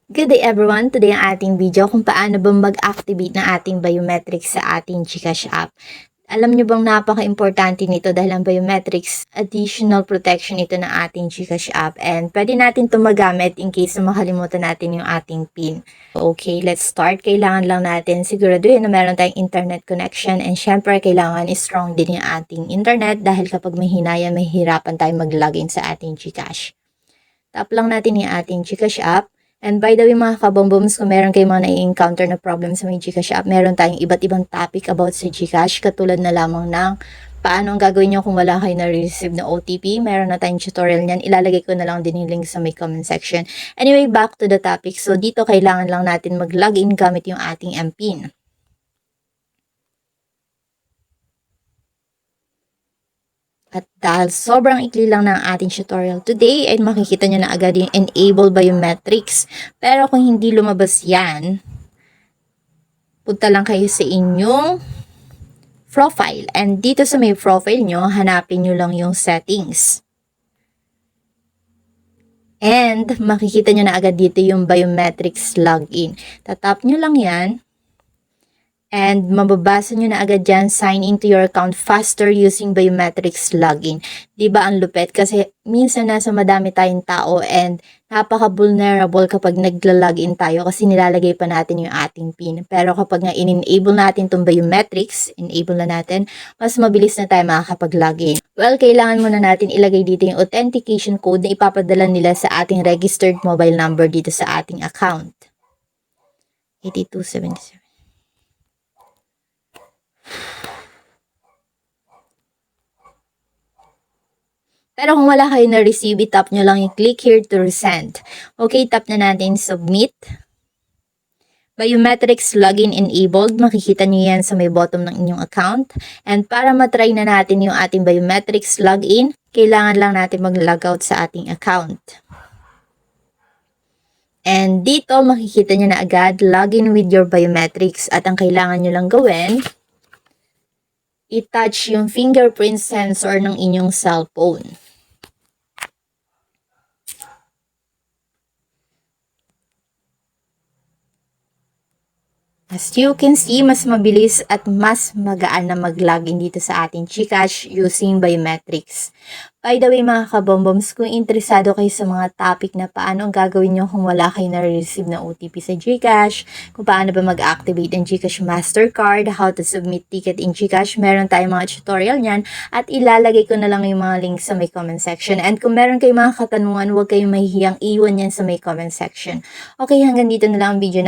Good day everyone! Today ang ating video kung paano ba mag-activate ng ating biometrics sa ating GCash app. Alam nyo bang napaka-importante nito dahil ang biometrics, additional protection ito ng ating GCash app and pwede natin ito magamit in case na makalimutan natin yung ating PIN. Okay, let's start. Kailangan lang natin siguraduhin na meron tayong internet connection and syempre kailangan strong din yung ating internet dahil kapag mahina yan, mahihirapan tayo mag-login sa ating GCash. Tap lang natin yung ating GCash app. And by the way mga kabomboms, kung meron kayong mga nai-encounter na problem sa may GCash app, meron tayong iba't ibang topic about sa GCash, katulad na lamang ng paano ang gagawin nyo kung wala kayo na-receive na OTP. Meron na tayong tutorial niyan. Ilalagay ko na lang din yung link sa may comment section. Anyway, back to the topic. So dito kailangan lang natin mag-login gamit yung ating MPIN. At dahil sobrang ikli lang ng ating tutorial today, ay makikita nyo na agad yung enable biometrics. Pero kung hindi lumabas yan, punta lang kayo sa inyong profile. And dito sa may profile nyo, hanapin nyo lang yung settings. And makikita nyo na agad dito yung biometrics login. Tatap nyo lang yan. And mababasa nyo na agad dyan, sign into your account faster using biometrics login. Diba ang lupet? Kasi minsan nasa madami tayong tao and napaka-vulnerable kapag nagla-login tayo kasi nilalagay pa natin yung ating PIN. Pero kapag nga in-enable natin itong biometrics, enable na natin, mas mabilis na tayo makakapag-login. Well, kailangan muna natin ilagay dito yung authentication code na ipapadala nila sa ating registered mobile number dito sa ating account. 8277. Pero kung wala kayo na-receive, tap nyo lang yung click here to resend. Okay, tap na natin submit. Biometrics login enabled. Makikita nyo yan sa may bottom ng inyong account. And para matry na natin yung ating biometrics login, kailangan lang natin mag-logout sa ating account. And dito makikita nyo na agad login with your biometrics. At ang kailangan nyo lang gawin, i-touch yung fingerprint sensor ng inyong cellphone. As you can see, mas mabilis at mas magaan na mag-login dito sa ating GCash using biometrics. By the way mga kabomboms, kung interesado kayo sa mga topic na paano ang gagawin nyo kung wala kayo na-receive na OTP sa GCash, kung paano ba mag-activate ng GCash Mastercard, how to submit ticket in GCash, meron tayong mga tutorial niyan at ilalagay ko na lang yung mga links sa may comment section. And kung meron kayong mga katanungan, huwag kayong mahihiyang iwan yan sa may comment section. Okay, hanggang dito na lang ang video na.